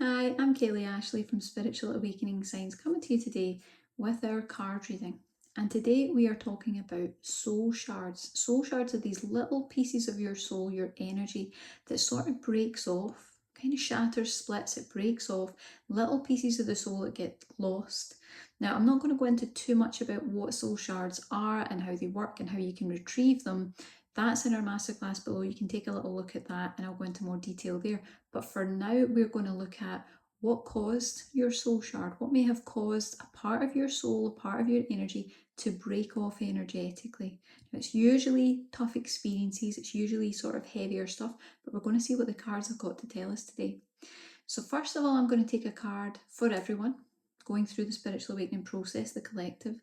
Hi, I'm Kaylee Ashley from Spiritual Awakening Signs, coming to you today with our card reading. And today we are talking about soul shards. Soul shards are these little pieces of your soul, your energy, that sort of breaks off, kind of shatters, splits, it breaks off, little pieces of the soul that get lost. Now, I'm not going to go into too much about what soul shards are and how they work and how you can retrieve them. That's in our masterclass below. You can take a little look at that and I'll go into more detail there. But for now, we're going to look at what caused your soul shard, what may have caused a part of your soul, a part of your energy to break off energetically. Now, it's usually tough experiences, it's usually sort of heavier stuff, but we're going to see what the cards have got to tell us today. So first of all, I'm going to take a card for everyone going through the spiritual awakening process, the collective,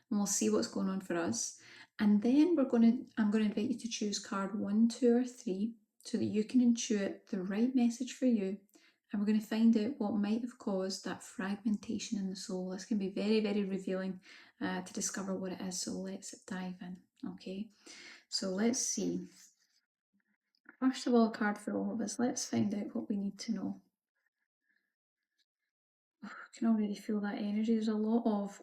and we'll see what's going on for us. And then I'm going to invite you to choose card 1, 2, or 3 so that you can intuit the right message for you. And we're going to find out what might have caused that fragmentation in the soul. This can be very, very revealing to discover what it is. So let's dive in. Okay, so let's see. First of all, a card for all of us. Let's find out what we need to know. I can already feel that energy. There's a lot of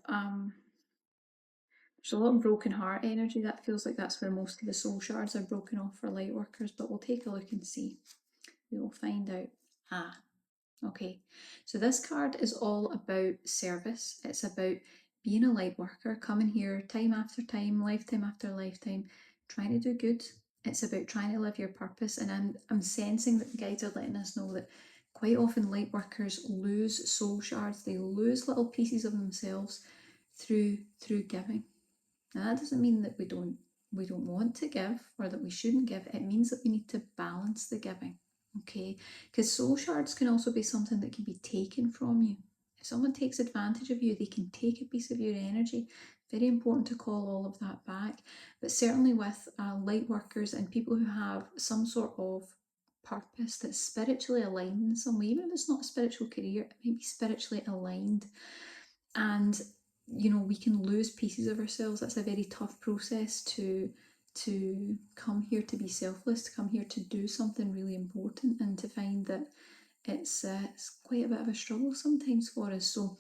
broken heart energy. That feels like that's where most of the soul shards are broken off for light workers, but we'll take a look and see. We will find out. Okay, so this card is all about service. It's about being a light worker, coming here time after time, lifetime after lifetime, trying to do good. It's about trying to live your purpose. And I'm sensing that the guides are letting us know that quite often light workers lose soul shards. They lose little pieces of themselves through giving. Now that doesn't mean that we don't want to give or that we shouldn't give. It means that we need to balance the giving. Okay, because soul shards can also be something that can be taken from you. If someone takes advantage of you, they can take a piece of your energy. Very important to call all of that back. But certainly with light workers and people who have some sort of purpose that's spiritually aligned in some way, even if it's not a spiritual career, it may be spiritually aligned. And we can lose pieces of ourselves. That's a very tough process to come here to be selfless, to come here to do something really important, and to find that it's quite a bit of a struggle sometimes for us. So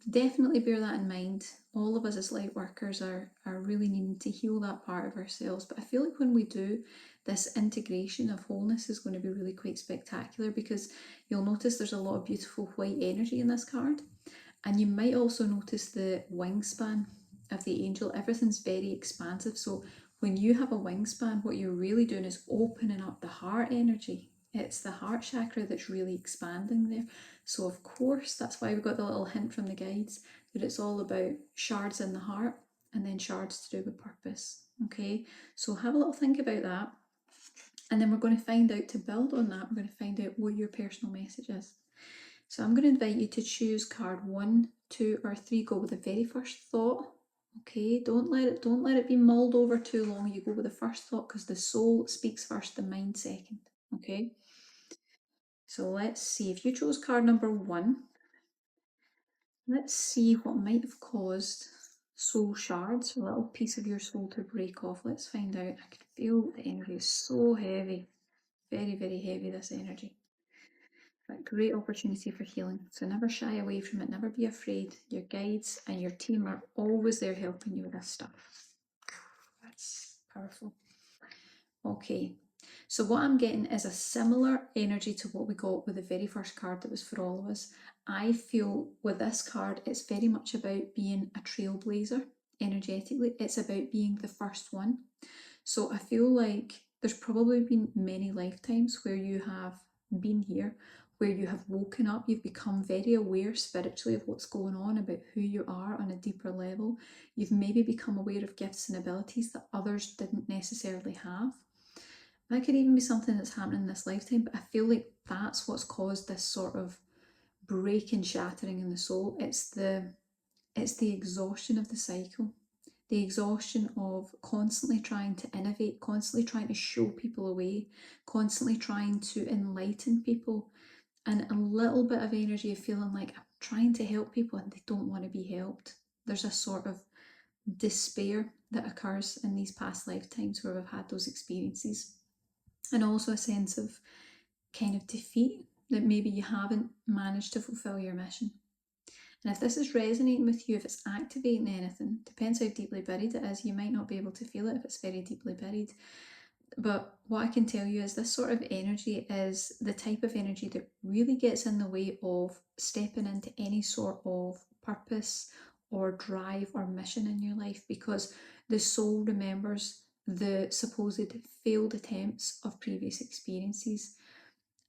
definitely bear that in mind. All of us as light workers are really needing to heal that part of ourselves. But I feel like when we do, this integration of wholeness is going to be really quite spectacular, because you'll notice there's a lot of beautiful white energy in this card. And you might also notice the wingspan of the angel. Everything's very expansive. So when you have a wingspan, what you're really doing is opening up the heart energy. It's the heart chakra that's really expanding there. So of course, that's why we've got the little hint from the guides that it's all about shards in the heart and then shards to do with purpose. Okay, so have a little think about that. And then we're going to find out, to build on that, we're going to find out what your personal message is. So I'm going to invite you to choose card 1, 2, or 3. Go with the very first thought. Okay, don't let it be mulled over too long. You go with the first thought, because the soul speaks first, the mind second. Okay. So let's see. If you chose card number 1, let's see what might have caused soul shards, a little piece of your soul to break off. Let's find out. I can feel the energy is so heavy. Very, very heavy, this energy. But great opportunity for healing. So never shy away from it, never be afraid. Your guides and your team are always there helping you with this stuff. That's powerful. Okay, so what I'm getting is a similar energy to what we got with the very first card that was for all of us. I feel with this card, it's very much about being a trailblazer energetically. It's about being the first one. So I feel like there's probably been many lifetimes where you have been here, where you have woken up, you've become very aware spiritually of what's going on, about who you are on a deeper level. You've maybe become aware of gifts and abilities that others didn't necessarily have. That could even be something that's happening in this lifetime, but I feel like that's what's caused this sort of break and shattering in the soul. It's the exhaustion of the cycle, the exhaustion of constantly trying to innovate, constantly trying to show people a way, constantly trying to enlighten people, and a little bit of energy of feeling like I'm trying to help people and they don't want to be helped. There's a sort of despair that occurs in these past lifetimes where we've had those experiences, and also a sense of kind of defeat. that maybe you haven't managed to fulfill your mission. And if this is resonating with you, if it's activating anything, depends how deeply buried it is. You might not be able to feel it if it's very deeply buried. But what I can tell you is this sort of energy is the type of energy that really gets in the way of stepping into any sort of purpose or drive or mission in your life, because the soul remembers the supposed failed attempts of previous experiences.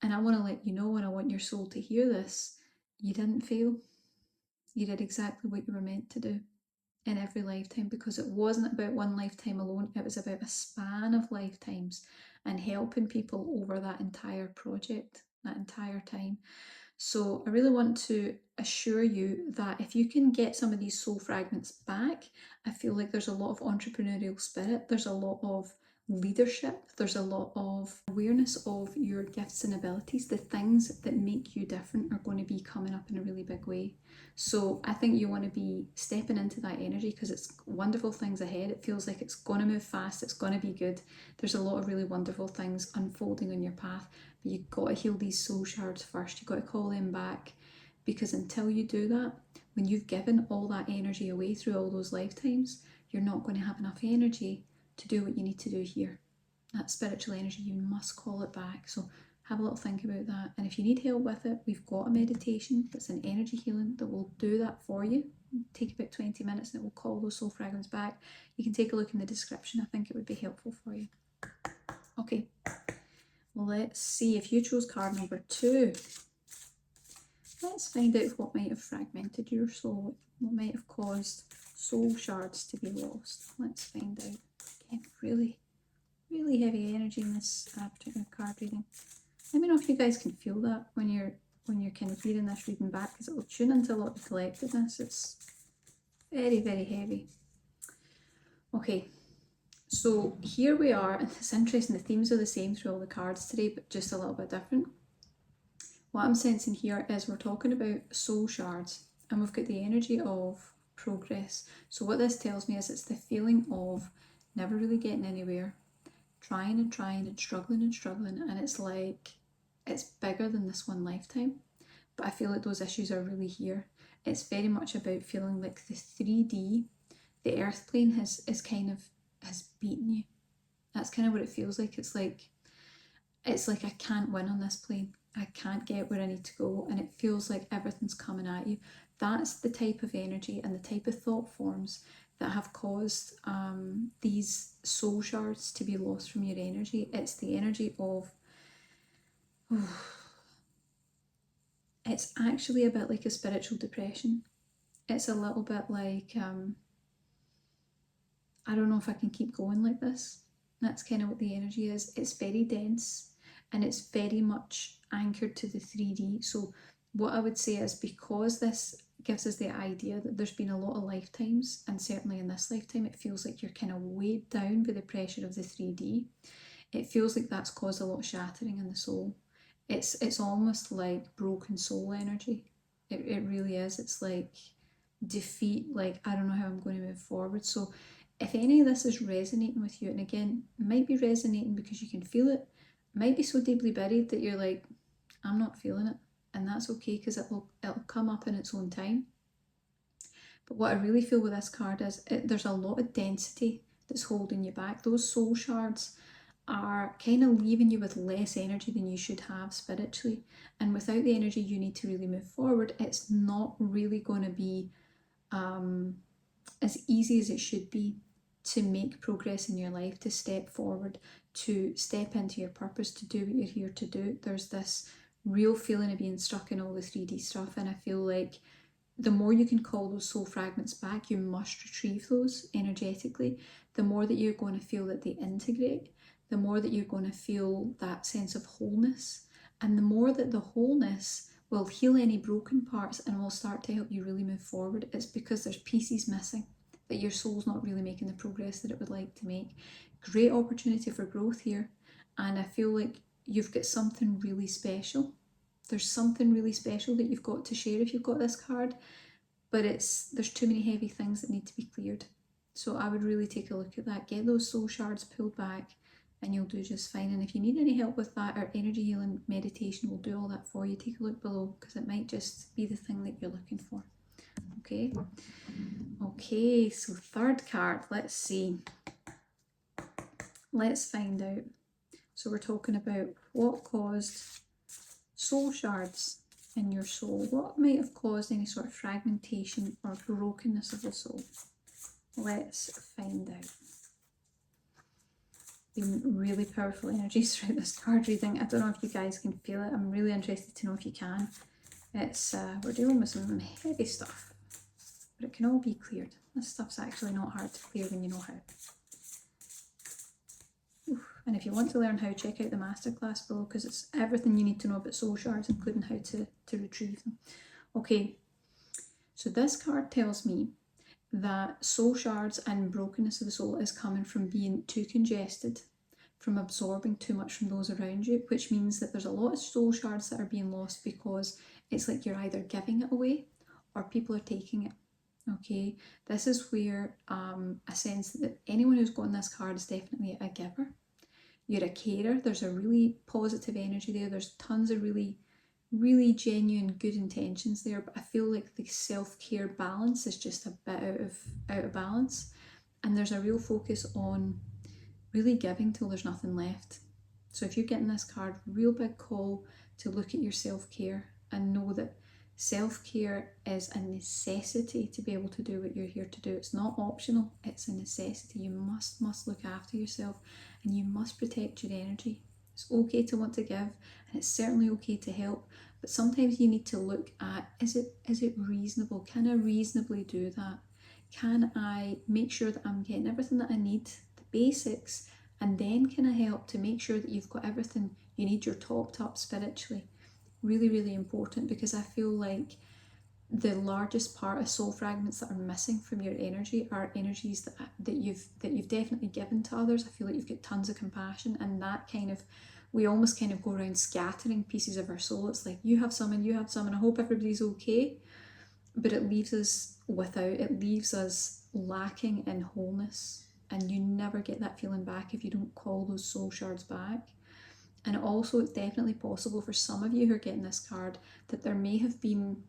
And I want to let you know, and I want your soul to hear this, you didn't fail. You did exactly what you were meant to do in every lifetime, because it wasn't about one lifetime alone, it was about a span of lifetimes and helping people over that entire project, that entire time. So I really want to assure you that if you can get some of these soul fragments back, I feel like there's a lot of entrepreneurial spirit, there's a lot of leadership, there's a lot of awareness of your gifts and abilities. The things that make you different are going to be coming up in a really big way. So I think you want to be stepping into that energy, because it's wonderful things ahead. It feels like it's going to move fast, it's going to be good. There's a lot of really wonderful things unfolding on your path, but you've got to heal these soul shards first. You've got to call them back, because until you do that, when you've given all that energy away through all those lifetimes, you're not going to have enough energy to do what you need to do here. That spiritual energy, you must call it back. So have a little think about that. And if you need help with it, we've got a meditation that's an energy healing that will do that for you. It'll take about 20 minutes and it will call those soul fragments back. You can take a look in the description. I think it would be helpful for you. Okay, well, let's see. If you chose card number 2, let's find out what might have fragmented your soul, what might have caused soul shards to be lost. Let's find out. Okay, really heavy energy in this particular card reading. Let me know if you guys can feel that when you're kind of hearing this reading back, because it will tune into a lot of collectedness. It's very heavy. Okay, so here we are, and it's interesting, the themes are the same through all the cards today, but just a little bit different. What I'm sensing here is we're talking about soul shards, and we've got the energy of progress. So what this tells me is it's the feeling of never really getting anywhere, trying and struggling, and it's like it's bigger than this one lifetime. But I feel like those issues are really here. It's very much about feeling like the 3D, the earth plane has beaten you. That's kind of what it feels like. It's like I can't win on this plane. I can't get where I need to go, and it feels like everything's coming at you. That's the type of energy and the type of thought forms that have caused these soul shards to be lost from your energy. It's the energy of, it's actually a bit like a spiritual depression. It's a little bit like, I don't know if I can keep going like this. That's kind of what the energy is. It's very dense and it's very much anchored to the 3D. So what I would say is, because this gives us the idea that there's been a lot of lifetimes, and certainly in this lifetime it feels like you're kind of weighed down by the pressure of the 3D. It feels like that's caused a lot of shattering in the soul. It's almost like broken soul energy. It really is. It's like defeat, like I don't know how I'm going to move forward. So if any of this is resonating with you, and again, it might be resonating because you can feel it, might be so deeply buried that you're like, I'm not feeling it, and that's okay, because it'll come up in its own time. But what I really feel with this card is there's a lot of density that's holding you back. Those soul shards are kind of leaving you with less energy than you should have spiritually, and without the energy you need to really move forward, it's not really going to be as easy as it should be to make progress in your life, to step forward, to step into your purpose, to do what you're here to do. There's this real feeling of being stuck in all the 3D stuff, and I feel like the more you can call those soul fragments back, you must retrieve those energetically. The more that you're going to feel that they integrate, the more that you're going to feel that sense of wholeness, and the more that the wholeness will heal any broken parts and will start to help you really move forward. It's because there's pieces missing, that your soul's not really making the progress that it would like to make. Great opportunity for growth here, and I feel like you've got something really special. There's something really special that you've got to share if you've got this card, but there's too many heavy things that need to be cleared. So I would really take a look at that, get those soul shards pulled back, and you'll do just fine. And if you need any help with that, our energy healing meditation will do all that for you. Take a look below, because it might just be the thing that you're looking for. Okay. Okay, so third card, let's see. Let's find out. So we're talking about what caused soul shards in your soul. What might have caused any sort of fragmentation or brokenness of the soul? Let's find out. Been really powerful energies throughout this card reading. I don't know if you guys can feel it. I'm really interested to know if you can. It's we're dealing with some heavy stuff, but it can all be cleared. This stuff's actually not hard to clear when you know how. Oof. And if you want to learn how, check out the masterclass below, because it's everything you need to know about soul shards, including how to retrieve them. Okay, so this card tells me that soul shards and brokenness of the soul is coming from being too congested, from absorbing too much from those around you, which means that there's a lot of soul shards that are being lost because it's like you're either giving it away or people are taking it. Okay, this is where I sense that anyone who's got this card is definitely a giver. You're a carer. There's a really positive energy there. There's tons of really genuine good intentions there, but I feel like the self-care balance is just a bit out of balance, and there's a real focus on really giving till there's nothing left. So if you're getting this card, real big call to look at your self-care and know that self-care is a necessity to be able to do what you're here to do. It's not optional, it's a necessity. You must look after yourself, and you must protect your energy. It's okay to want to give, and it's certainly okay to help, but sometimes you need to look at, is it reasonable? Can I reasonably do that? Can I make sure that I'm getting everything that I need, the basics, and then can I help to make sure that you've got everything you need, you're topped up spiritually? Really important, because I feel like the largest part of soul fragments that are missing from your energy are energies that you've definitely given to others. I feel like you've got tons of compassion, and that kind of, we almost kind of go around scattering pieces of our soul. It's like you have some and you have some, and I hope everybody's okay, but it leaves us lacking in wholeness, and you never get that feeling back if you don't call those soul shards back. And also, it's definitely possible for some of you who are getting this card that there may have been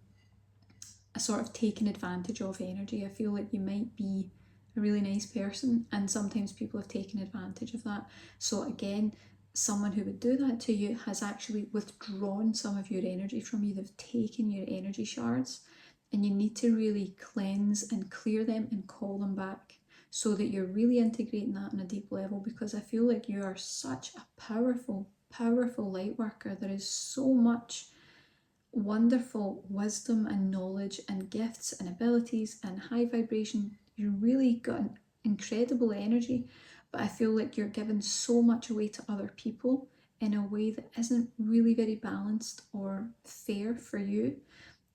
a sort of taken advantage of energy. I feel like you might be a really nice person, and sometimes people have taken advantage of that. So again, someone who would do that to you has actually withdrawn some of your energy from you. They've taken your energy shards, and you need to really cleanse and clear them and call them back, so that you're really integrating that on a deep level, because I feel like you are such a powerful light worker. There is so much wonderful wisdom and knowledge and gifts and abilities and high vibration. You really got an incredible energy, but I feel like you're giving so much away to other people in a way that isn't really very balanced or fair for you,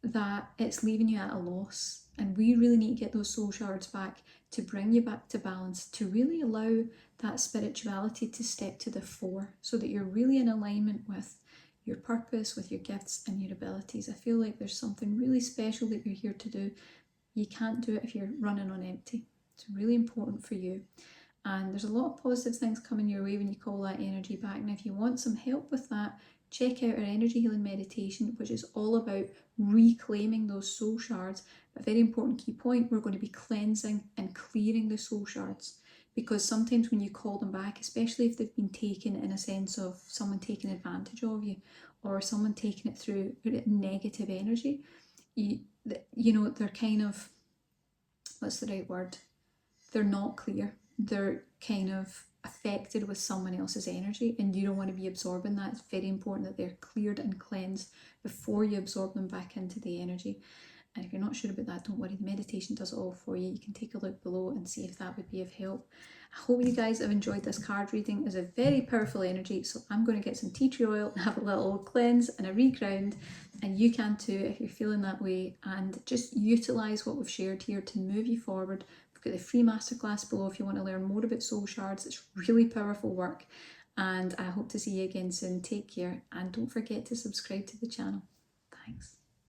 that it's leaving you at a loss. And we really need to get those soul shards back to bring you back to balance, to really allow that spirituality to step to the fore, so that you're really in alignment with your purpose, with your gifts and your abilities. I feel like there's something really special that you're here to do. You can't do it if you're running on empty. It's really important for you. And there's a lot of positive things coming your way when you call that energy back. And if you want some help with that, check out our energy healing meditation, which is all about reclaiming those soul shards. A very important key point, we're going to be cleansing and clearing the soul shards, because sometimes when you call them back, especially if they've been taken in a sense of someone taking advantage of you, or someone taking it through negative energy, you know, they're kind of, what's the right word? They're not clear. They're kind of affected with someone else's energy, and you don't want to be absorbing that. It's very important that they're cleared and cleansed before you absorb them back into the energy. And if you're not sure about that, don't worry, the meditation does it all for you. You can take a look below and see if that would be of help. I hope you guys have enjoyed this card reading. It's a very powerful energy, so I'm going to get some tea tree oil and have a little cleanse and a reground, and you can too if you're feeling that way, and just utilise what we've shared here to move you forward. We've got the free masterclass below if you want to learn more about soul shards. It's really powerful work, and I hope to see you again soon. Take care, and don't forget to subscribe to the channel. Thanks.